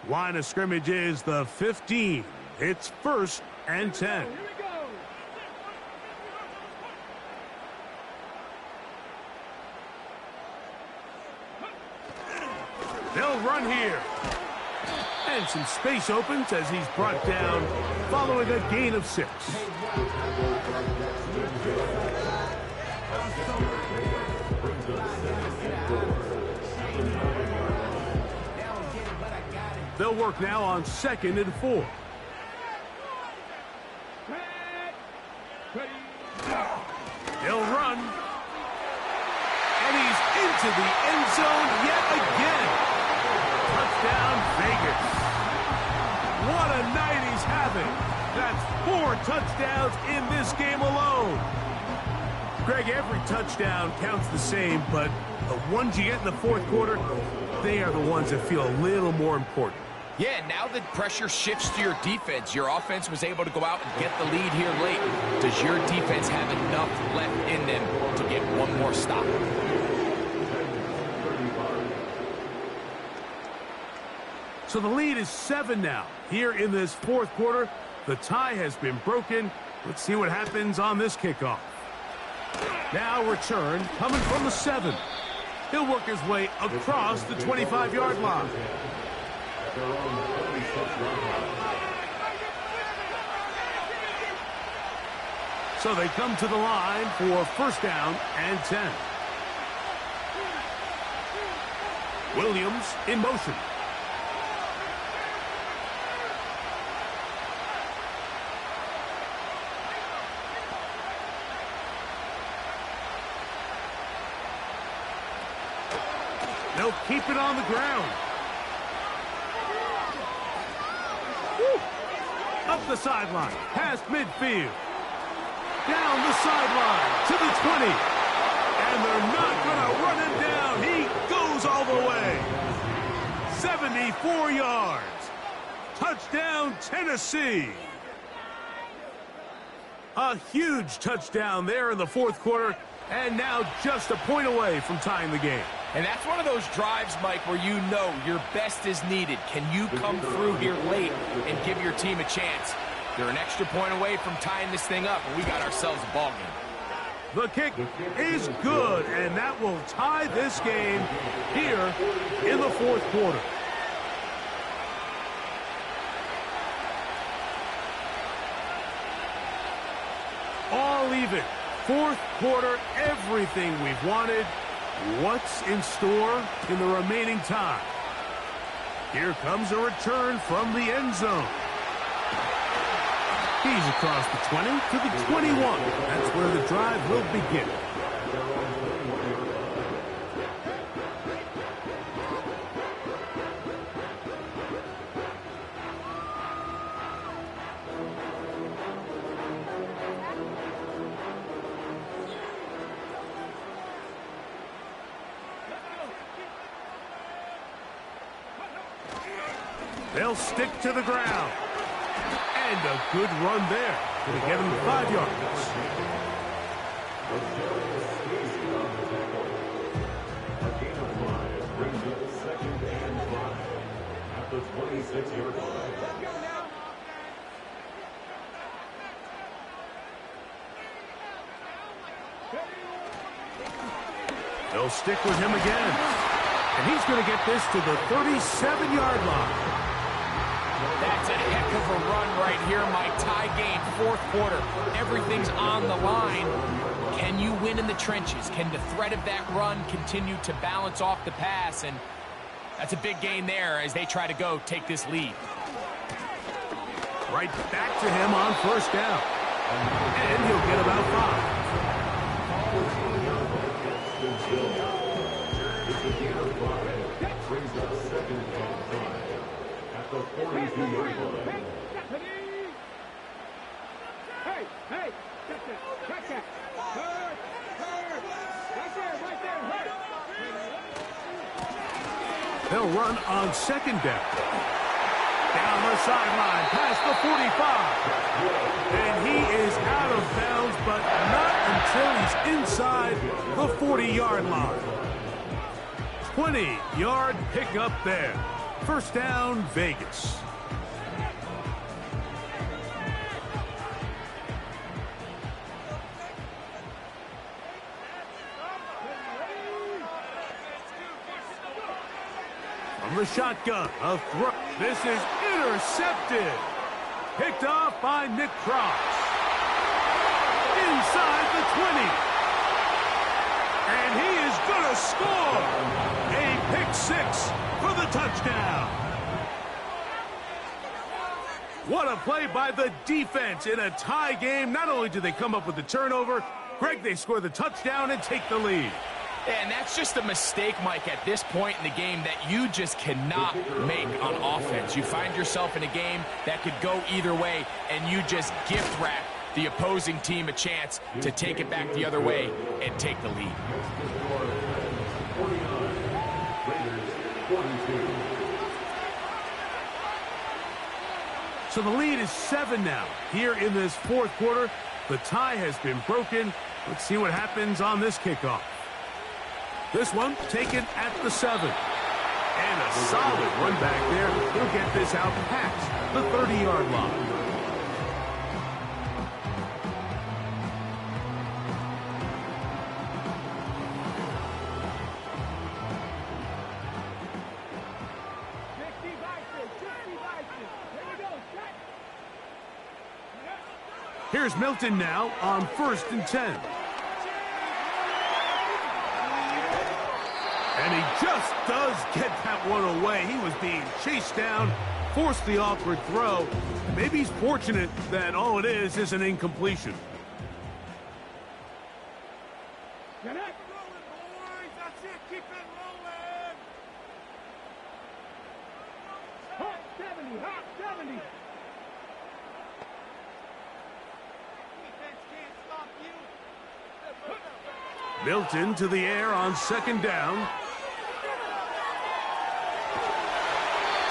Line of scrimmage is the 15. It's 1st and 10. Here we go. They'll run here. And some space opens as he's brought down following a gain of 6. They'll work now on 2nd and 4. He'll run. And he's into the end zone yet again. Touchdown, Vegas. What a night he's having. That's 4 touchdowns in this game alone. Greg, every touchdown counts the same, but the ones you get in the 4th quarter, they are the ones that feel a little more important. Yeah, now that pressure shifts to your defense, your offense was able to go out and get the lead here late. Does your defense have enough left in them to get one more stop? So the lead is 7 now. Here in this 4th quarter, the tie has been broken. Let's see what happens on this kickoff. Now return coming from the 7. He'll work his way across the 25-yard line. So they come to the line for 1st down and 10. Williams in motion. They'll keep it on the ground. Woo. Up the sideline, past midfield. Down the sideline to the 20. And they're not going to run him down. He goes all the way. 74 yards. Touchdown, Tennessee. A huge touchdown there in the 4th quarter. And now just a point away from tying the game. And that's one of those drives, Mike, where you know your best is needed. Can you come through here late and give your team a chance? They're an extra point away from tying this thing up, and we got ourselves a ball game. The kick is good, and that will tie this game here in the 4th quarter. All even. 4th quarter, everything we've wanted. What's in store in the remaining time? Here comes a return from the end zone. He's across the 20 to the 21. That's where the drive will begin. They'll stick to the ground. And a good run there. Going to get him 5 yards. At the 26-yard line. They'll stick with him again. And he's going to get this to the 37-yard line. That's a heck of a run right here, Mike. Tie game, fourth quarter. Everything's on the line. Can you win in the trenches? Can the threat of that run continue to balance off the pass? And that's a big gain there as they try to go take this lead. Right back to him on first down. And he'll get about 5. Brings up second and 5 at the 42-yard line. Hey, catch that. Hurt. Right there. They'll run on second down. Down the sideline, past the 45. And he is out of bounds, but not until he's inside the 40-yard line. 20-yard pickup there. First down, Vegas. From the shotgun, a throw. This is intercepted. Picked off by Nick Cross. Inside the 20. And he is going to score. A pick 6 for the touchdown. What a play by the defense in a tie game. Not only do they come up with the turnover, Greg, they score the touchdown and take the lead. And that's just a mistake, Mike, at this point in the game that you just cannot make on offense. You find yourself in a game that could go either way, and you just gift wrap the opposing team a chance to take it back the other way and take the lead. 49, Raiders 42. So the lead is 7 now. Here in this fourth quarter, the tie has been broken. Let's see what happens on this kickoff. This one taken at the 7. And a solid run back there. He'll get this out past the 30-yard line. Here's Milton now on 1st and 10. And he just does get that one away. He was being chased down, forced the awkward throw. Maybe he's fortunate that all it is an incompletion. Milton to the air on 2nd down.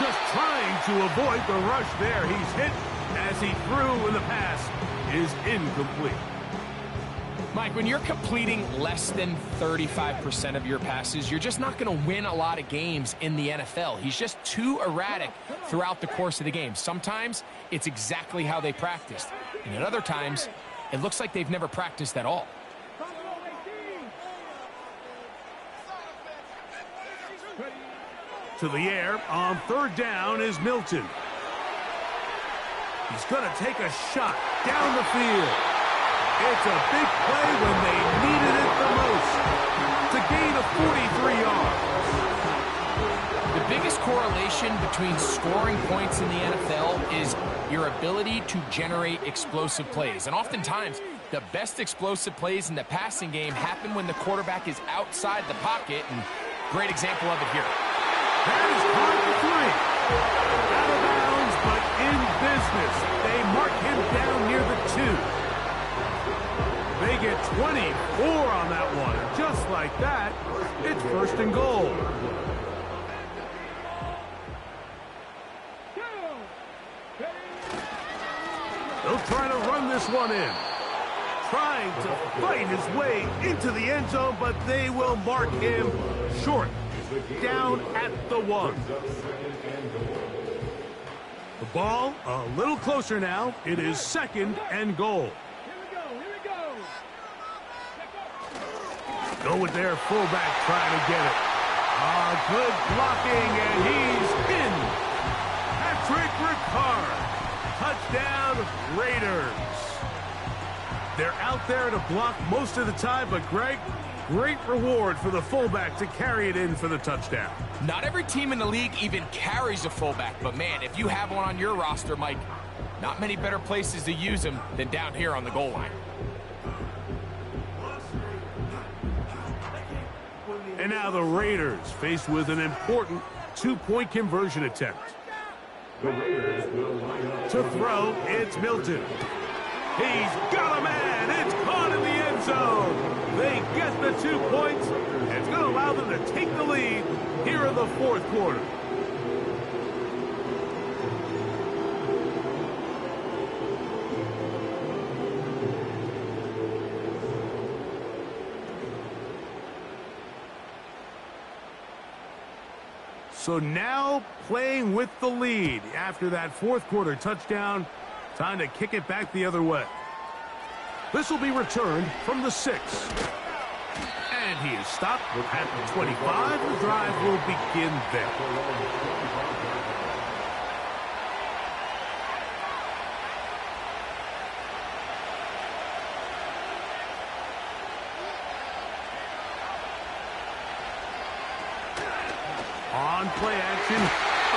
Just trying to avoid the rush there. He's hit as he threw, and the pass is incomplete. Mike, when you're completing less than 35% of your passes, you're just not going to win a lot of games in the NFL. He's just too erratic throughout the course of the game. Sometimes it's exactly how they practiced, and at other times it looks like they've never practiced at all. To the air on 3rd down is Milton. He's going to take a shot down the field. It's a big play when they needed it the most. It's a gain of 43 yards. The biggest correlation between scoring points in the NFL is your ability to generate explosive plays. And oftentimes, the best explosive plays in the passing game happen when the quarterback is outside the pocket. And great example of it here. That is caught for 3. Out of bounds, but in business. They mark him down near the 2. They get 24 on that one. Just like that, it's 1st and goal. They'll try to run this one in. Trying to fight his way into the end zone, but they will mark him short. Down at the 1. The ball a little closer now. It is 2nd and goal. Go with their fullback trying to get it. Good blocking, and he's in. Patrick Ricard. Touchdown, Raiders. They're out there to block most of the time, but Greg, great reward for the fullback to carry it in for the touchdown. Not every team in the league even carries a fullback, but man, if you have one on your roster, Mike, not many better places to use him than down here on the goal line. And now the Raiders faced with an important 2-point conversion attempt. To throw, it's Milton. He's got a man. It's caught in the end zone. They get the 2 points. It's going to allow them to take the lead here in the 4th quarter. So now playing with the lead after that 4th quarter touchdown. Time to kick it back the other way. This will be returned from the 6. And he is stopped at the 25. The drive will begin there. On play action.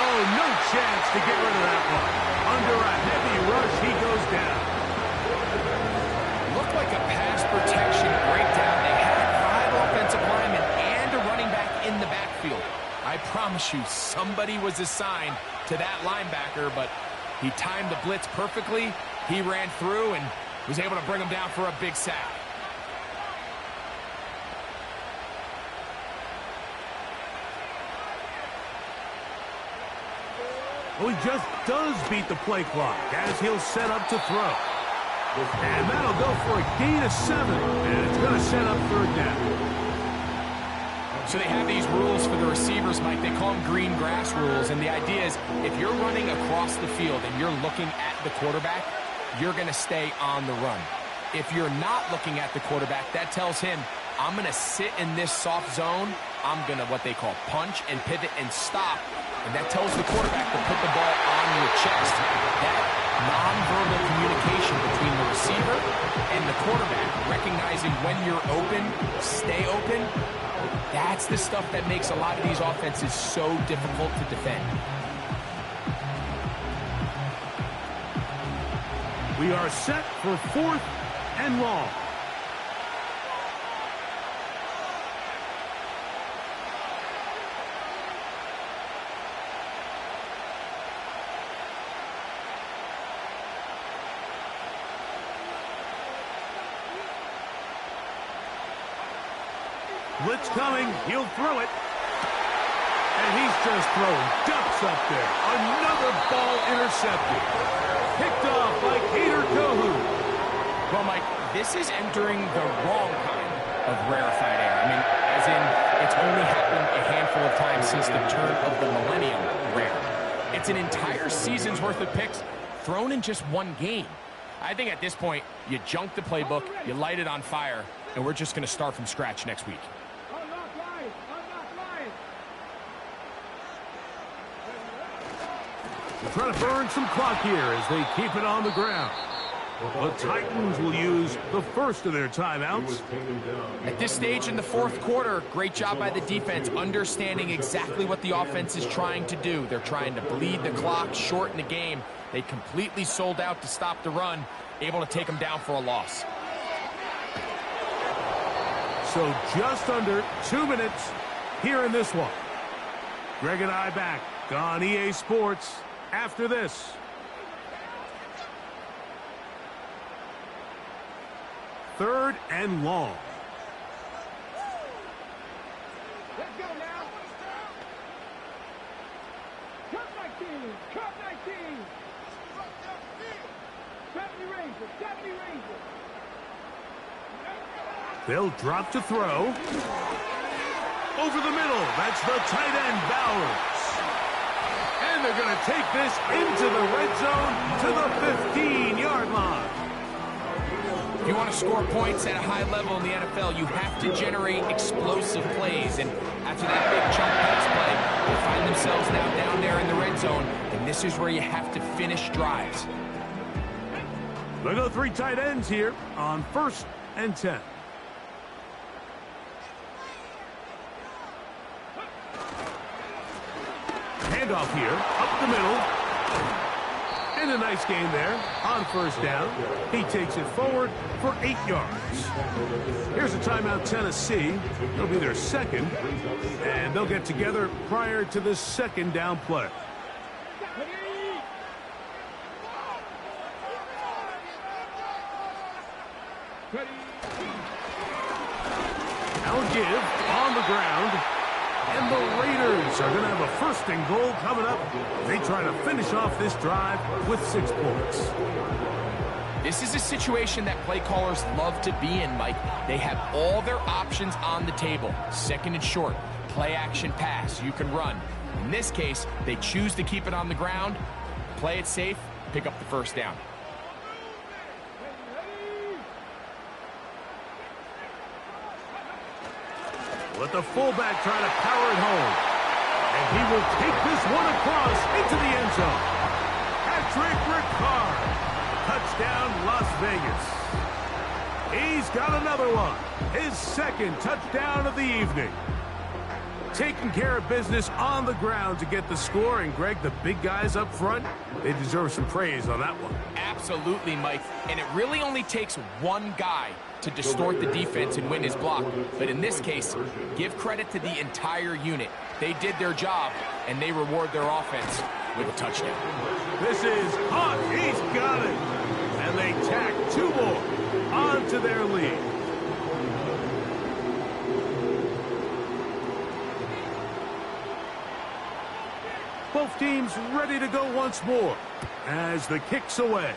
Oh, no chance to get rid of that one. Under a heavy rush, he goes down. Looked like a pass protection breakdown. They had 5 offensive linemen and a running back in the backfield. I promise you, somebody was assigned to that linebacker, but he timed the blitz perfectly. He ran through and was able to bring him down for a big sack. Well, he just does beat the play clock as he'll set up to throw. And that'll go for a gain of 7. And it's going to set up 3rd down. So they have these rules for the receivers, Mike. They call them green grass rules. And the idea is if you're running across the field and you're looking at the quarterback, you're going to stay on the run. If you're not looking at the quarterback, that tells him, I'm going to sit in this soft zone. I'm going to what they call punch and pivot and stop. And that tells the quarterback to put the ball on your chest. That nonverbal communication between the receiver and the quarterback, recognizing when you're open, stay open, that's the stuff that makes a lot of these offenses so difficult to defend. We are set for 4th and long. Blitz coming. He'll throw it. And he's just throwing ducks up there. Another ball intercepted. Picked off by Kader Kohou. Well, Mike, this is entering the wrong kind of rarefied air. I mean, as in, it's only happened a handful of times since the turn of the millennium rare. It's an entire season's worth of picks thrown in just one game. I think at this point, you junk the playbook, you light it on fire, and we're just going to start from scratch next week. They're trying to burn some clock here as they keep it on the ground. The Titans will use the first of their timeouts. At this stage in the fourth quarter, great job by the defense, understanding exactly what the offense is trying to do. They're trying to bleed the clock, shorten the game. They completely sold out to stop the run, able to take them down for a loss. So just under 2 minutes here in this one. Greg and I back on EA Sports after this. Third and long. Let's go now. Cut 19. Cut 19. 70 Rangers. 70 Rangers. They'll drop to throw. Over the middle. That's the tight end, Bowers. And they're going to take this into the red zone to the 15-yard line. If you want to score points at a high level in the NFL, you have to generate explosive plays. And after that big chunk pass play, they find themselves now down there in the red zone. And this is where you have to finish drives. They go 3 tight ends here on 1st and 10. Handoff here, up the middle. And a nice game there on 1st down. He takes it forward for 8 yards. Here's a timeout, Tennessee. It'll be their second. And they'll get together prior to the 2nd down play. Now a give on the ground. And the Raiders are going to have a 1st and goal coming up. They try to finish off this drive with 6 points. This is a situation that play callers love to be in, Mike. They have all their options on the table. 2nd and short, play action pass, you can run. In this case, they choose to keep it on the ground, play it safe, pick up the 1st down. Let the fullback try to power it home. And he will take this one across into the end zone. Patrick Ricard. Touchdown, Las Vegas. He's got another one. His 2nd touchdown of the evening. Taking care of business on the ground to get the score. And, Greg, the big guys up front, they deserve some praise on that one. Absolutely, Mike. And it really only takes one guy to distort the defense and win his block. But in this case, give credit to the entire unit. They did their job, and they reward their offense with a touchdown. This is hot. He's got it. And they tack 2 more onto their lead. Both teams ready to go once more as the kick's away.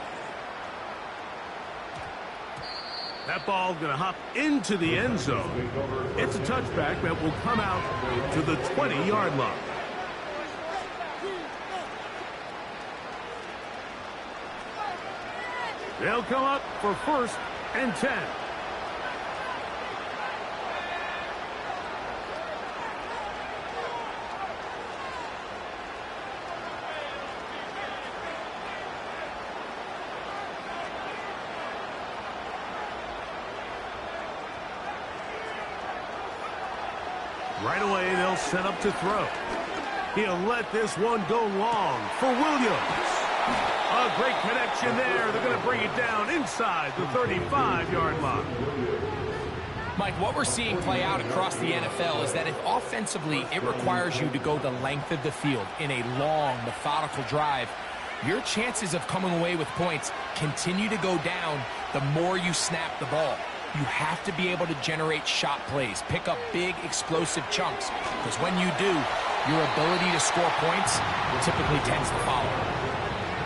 That ball going to hop into the end zone. It's a touchback that will come out to the 20-yard line. They'll come up for 1st and 10. Right away, they'll set up to throw. He'll let this one go long for Williams. A great connection there. They're going to bring it down inside the 35-yard line. Mike, what we're seeing play out across the NFL is that if offensively it requires you to go the length of the field in a long, methodical drive, your chances of coming away with points continue to go down the more you snap the ball. You have to be able to generate shot plays, pick up big, explosive chunks, because when you do, your ability to score points typically tends to follow.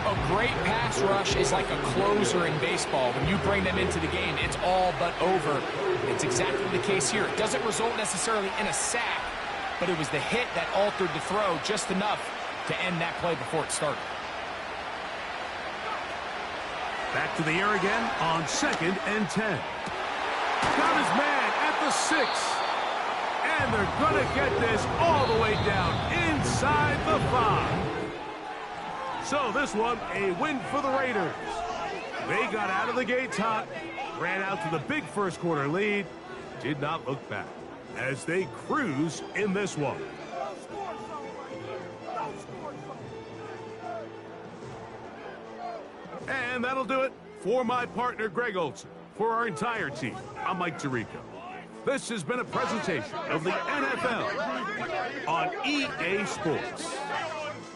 A great pass rush is like a closer in baseball. When you bring them into the game, it's all but over. It's exactly the case here. It doesn't result necessarily in a sack, but it was the hit that altered the throw just enough to end that play before it started. Back to the air again on 2nd and 10. Got his man at the 6. And they're going to get this all the way down inside the 5. So this one, a win for the Raiders. They got out of the gates hot, ran out to the big first quarter lead, did not look back as they cruise in this one. And that'll do it for my partner, Greg Olson. For our entire team, I'm Mike Tirico. This has been a presentation of the NFL on EA Sports.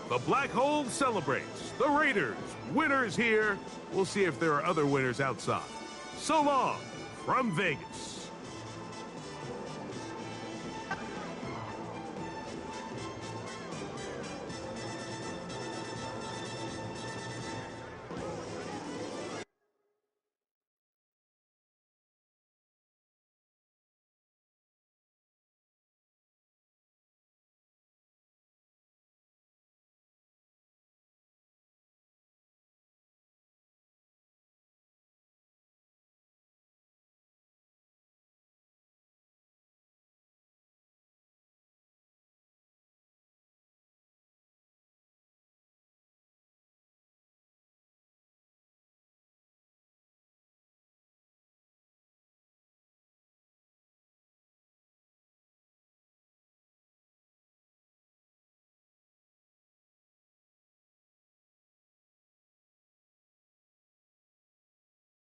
The Black Hole celebrates. The Raiders, winners here. We'll see if there are other winners outside. So long from Vegas.